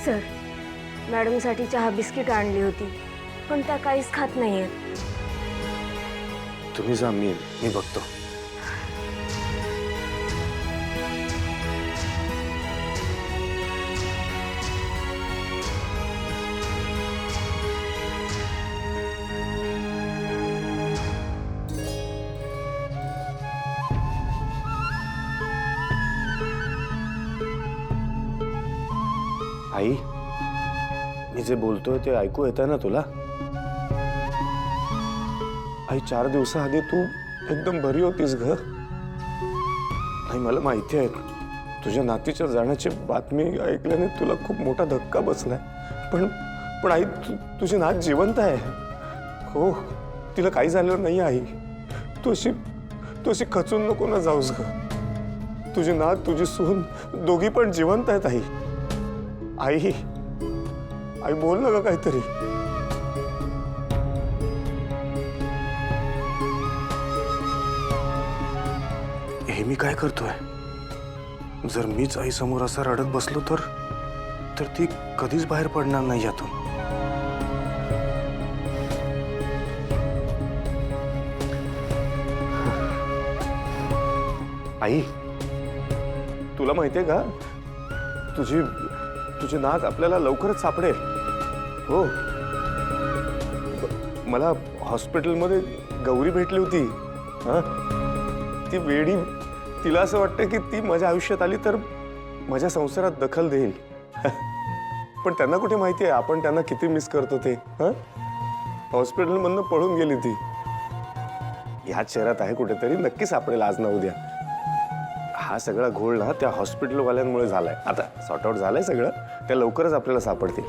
Sir, मॅडमसाठी चहा biscuit आणली होती, पण त्या काहीच खात नाहीयेत. तुम्ही जा, मी बघतो. आई, मी जे बोलतोय ते ऐकू येतंय ना तुला? आई, 4 दिवसाआधी तू एकदम बरी होतीस ग. आई, मला माहिती आहे तुझ्या नातीच्या जाण्याची बातमी ऐकल्याने तुला खूप मोठा धक्का बसलाय. पण आई, तुझी नात जिवंत आहे. हो, तिला काही झालेलं नाही. आई, तू अशी खचून नको ना जाऊस ग. तुझी नात, तुझी सून दोघी पण जिवंत आहेत. आई, आई बोल ना ग काहीतरी. हे मी काय करतोय? जर मीच आई समोर असं रडत बसलो तर ती कधीच बाहेर पडणार नाही यातून. आई, तुला माहितीये का, तुझी नात आपल्याला लवकरच सापडेल. हो, मला हॉस्पिटलमध्ये गौरी भेटली होती. ती वेडी, तिला असं वाटतं की ती माझ्या आयुष्यात आली तर माझ्या संसारात दखल देईल. पण त्यांना कुठे माहिती आहे आपण त्यांना किती मिस करतो ते. हॉस्पिटलमधनं पळून गेली ती. ह्याच शहरात आहे कुठेतरी, नक्की सापडेल आज ना उद्या. हा सगळा घोळ ना त्या हॉस्पिटलवाल्यांमुळे झालाय. आता सॉर्ट आउट झालंय सगळं, त्या लवकरच आपल्याला सापडतील.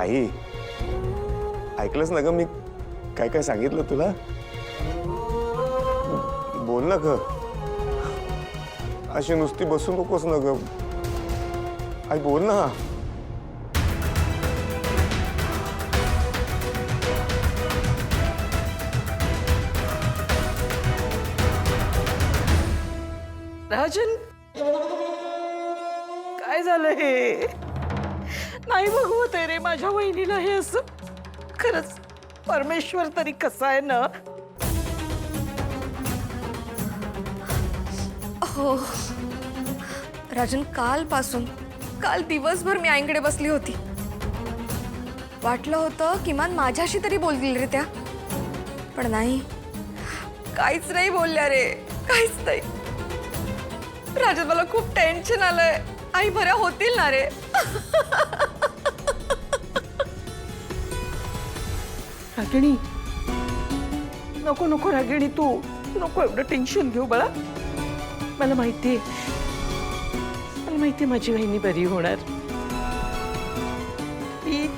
आई, ऐकलंस ना ग मी काय काय सांगितलं तुला? बोल ना ग, अशी नुसती बसू नकोस ना ग. आई, बोल ना. राजन, काय झालं हे? नाही बघवत आहे रे माझ्या वहिनीला हे असं. खरंच परमेश्वर तरी कसा आहे ना. हो राजन, काल दिवसभर मी आईकडे बसली होती. वाटलं होतं किमान माझ्याशी तरी बोलतील रे त्या, पण नाही, काहीच नाही बोलल्या रे, काहीच नाही. राजन, मला खूप टेन्शन आलंय. आई बऱ्या होतील ना रे? रागिणी, नको नको रागिणी, तू नको एवढं टेन्शन घेऊ बाळा. मला माहितीये माझी वहिनी बरी होणार.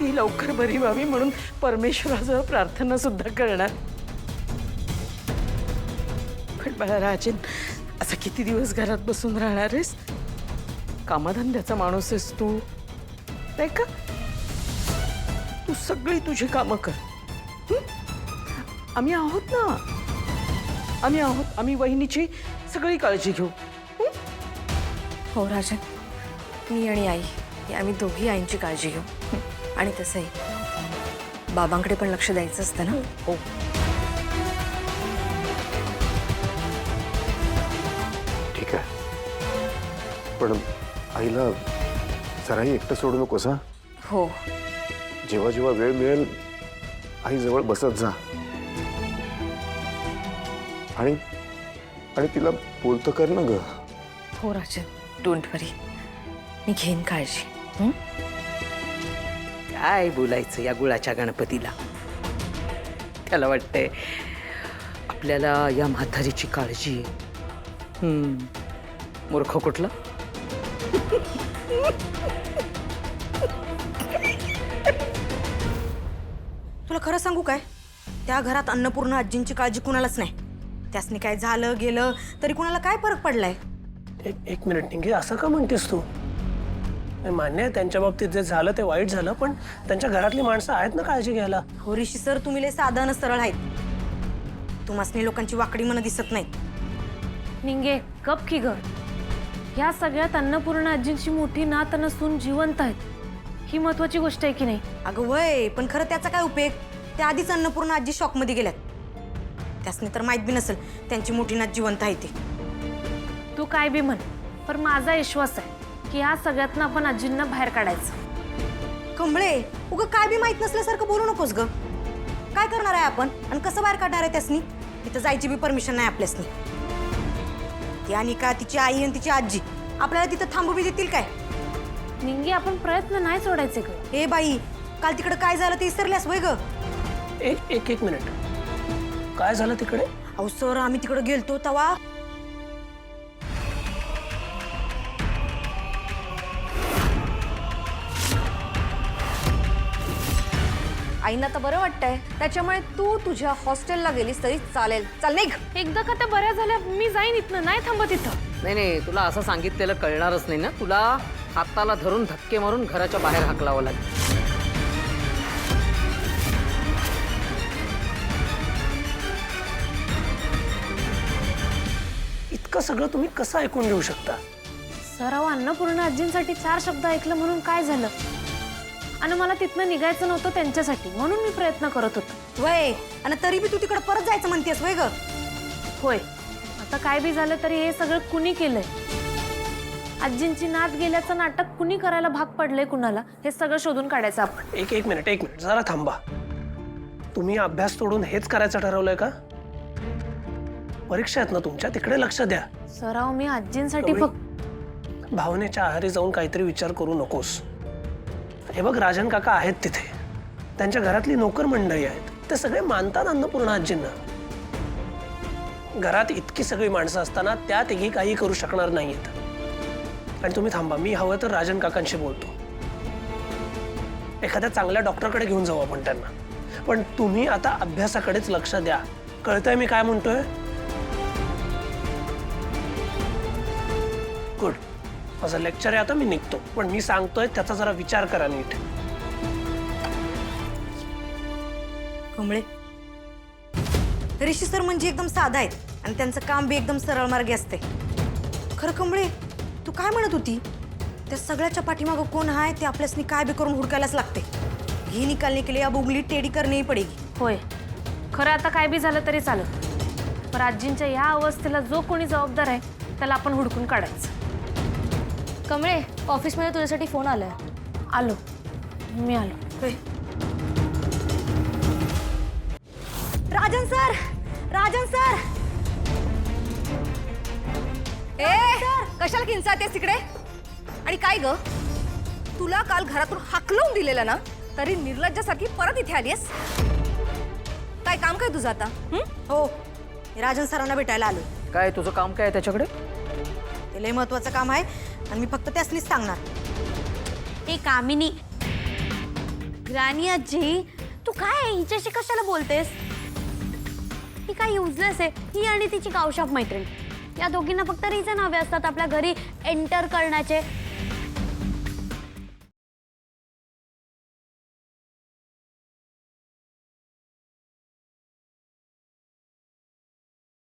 ती लवकर बरी व्हावी म्हणून परमेश्वराजवळ प्रार्थना सुद्धा करणार. पण बाळा राजन, असं किती दिवस घरात बसून राहणार आहेस? कामाधंद्याचा माणूस आहेस तू, नाही का? तू सगळी तुझी कामं कर. आम्ही आहोत ना, आम्ही वहिनीची सगळी काळजी घेऊ. हो राजन, मी आणि आई आम्ही दोघी आईंची काळजी घेऊ. आणि तसंही बाबांकडे पण लक्ष द्यायचं असतं ना. हो, ठीक आहे, पण आईला जराही एकटं सोडू नकोस. हो, जेव्हा जेव्हा वेळ मिळेल आई जवळ बसत जा. आणि तिला बोलतं कर ना ग. हो राजन, डोंट वरी, मी घेईन काळजी. काय बोलायचं या गुळाच्या गणपतीला. त्याला वाटतंय आपल्याला या म्हातारीची काळजी आहे. मूर्ख कुठला. तुला खरं सांगू काय, त्या घरात अन्नपूर्णा आजींची काळजी कुणालाच नाही. त्यासनी काय झालं गेलं तरी कुणाला काय फरक पडलाय? एक मिनिट निघे, असं का म्हणतेस तू? मान्य आहे त्यांच्या बाबतीत जे झालं ते वाईट झालं, पण त्यांच्या घरातली माणसं आहेत ना काळजी घ्यायला. हो ऋषी सर, तुम्ही लय साधं सरळ आहेत. तुम्हासनी लोकांची वाकडी मनं दिसत नाहीत. निंगे गप की ग. ह्या सगळ्यात अन्नपूर्णा आजींची मोठी नात आणि सून जिवंत आहेत ही महत्वाची गोष्ट आहे की नाही? अगं वय, पण खरं त्याचा काय उपयोग? त्या आधीच अन्नपूर्णा आजी शॉकमध्ये गेल्यात. त्यासनी तर माहित बी नसेल त्यांची मोठी नात जिवंत आहे ती. तू काय बी म्हण, पण माझा विश्वास आहे की ह्या सगळ्यातनं आपण आजींना बाहेर काढायचं. कमळे, उगं काय बी माहित नसल्यासारखं बोलू नकोस ग. काय करणार आहे आपण आणि कसं बाहेर काढणार आहे त्यासनी? तिथं जायची बी परमिशन नाही आपल्यासनी. ती अनिका, तिची आई आणि तिची आजी आपल्याला तिथं थांबू बी देतील काय? निंगी, आपण प्रयत्न नाही सोडायचे ग. हे बाई, काल तिकडे काय झालं ते विसरल्यास वय ग? एक मिनिट, काय झालं तिकडे? अहो सर, आम्ही तिकडे गेलतो तेव्हा आईना तर बरं वाटतंय, त्याच्यामुळे तू तुझ्या हॉस्टेलला गेलीस तरी चालेल. चल निघ. एकदा का त्या बऱ्या झाल्या मी जाईन इथनं, नाही थांबत इथं. नाही, तुला असं सांगितलेलं कळणारच नाही ना. तुला हाताला धरून धक्के मारून घराच्या बाहेर हाकलावं लागेल. इतकं सगळं तुम्ही कसं ऐकून घेऊ शकता? सराव अन्नपूर्णा आजींसाठी 4 शब्द ऐकलं म्हणून काय झालं? आणि मला तिथनं निघायचं नव्हतं त्यांच्यासाठी, म्हणून मी प्रयत्न करत होतो. वय, आणि तरी बी तू तिकडे परत जायचं म्हणतेस वय ग? होय, आता काय बी झालं तरी हे सगळं कुणी केलंय? आजींची नात गेल्याचं नाटक कुणी करायला भाग पडलंय कुणाला, हे सगळं शोधून काढायचं आपण. एक मिनिट जरा थांबा. तुम्ही अभ्यास सोडून हेच करायचं ठरवलंय का? परीक्षा आहेत ना तुमच्या, तिकडे लक्ष द्या. सराव, मी आजींसाठी कमी. फक्त भावनेच्या आहारी जाऊन काहीतरी विचार करू नकोस. हे बघ, राजन काका आहेत तिथे, त्यांच्या घरातली नोकर मंडळी आहेत, ते सगळे मानतात अन्नपूर्णा आजींना. घरात इतकी सगळी माणसं असताना त्या तिघी काही करू शकणार नाहीत. आणि तुम्ही थांबा, मी हवं तर राजन काकांशी बोलतो. एखाद्या चांगल्या डॉक्टरकडे घेऊन जाऊ आपण त्यांना. पण तुम्ही आता अभ्यासाकडेच लक्ष द्या. कळतंय मी काय म्हणतोय? गुड. माझं लेक्चर आहे आता, मी निघतो. पण मी सांगतोय त्याचा जरा विचार करा नीट. कमळे, ऋषी सर म्हणजे एकदम साधा आहेत आणि त्यांचं काम बी एकदम सरळ मार्गी असते. खरं कमळे, तू काय म्हणत होती? त्या सगळ्याच्या पाठीमागं कोण आहे ते आपल्यासनी काय बी करून हुडकायलाच लागते. ही निकालने के लिए अब उंगली टेढ़ी करनी ही पडेगी. होय, खरं आता काय बी झालं तरी चालत, पण आजींच्या या अवस्थेला जो कोणी जबाबदार आहे त्याला आपण हुडकून काढायचं. कमळे, ऑफिसमध्ये तुझ्यासाठी फोन आलाय. आलो, मी आलो. होय. Rajan sir, Rajan sir. कशाला किंचातेस तिकडे? आणि काय ग, तुला काल घरातून हाकलून दिलेलं ना, तरी निर्लज्जासारखी परत इथे आलीस? काय काम काय तुझं आता? हो, राजन सरांना भेटायला आलो. काय तुझं काम काय आहे त्याच्याकडे? ते लय महत्वाचं काम आहे आणि मी फक्त त्यासनीच सांगणार. हे कामिनी, ग्रॅनी आजी, तू काय हिच्याशी कशाला बोलतेस? ही काय युजलेस आहे. ही आणि तिची गावशाप मैत्रीण, या दोघींना फक्त रिझन हवे असतात आपल्या घरी एंटर करण्याचे.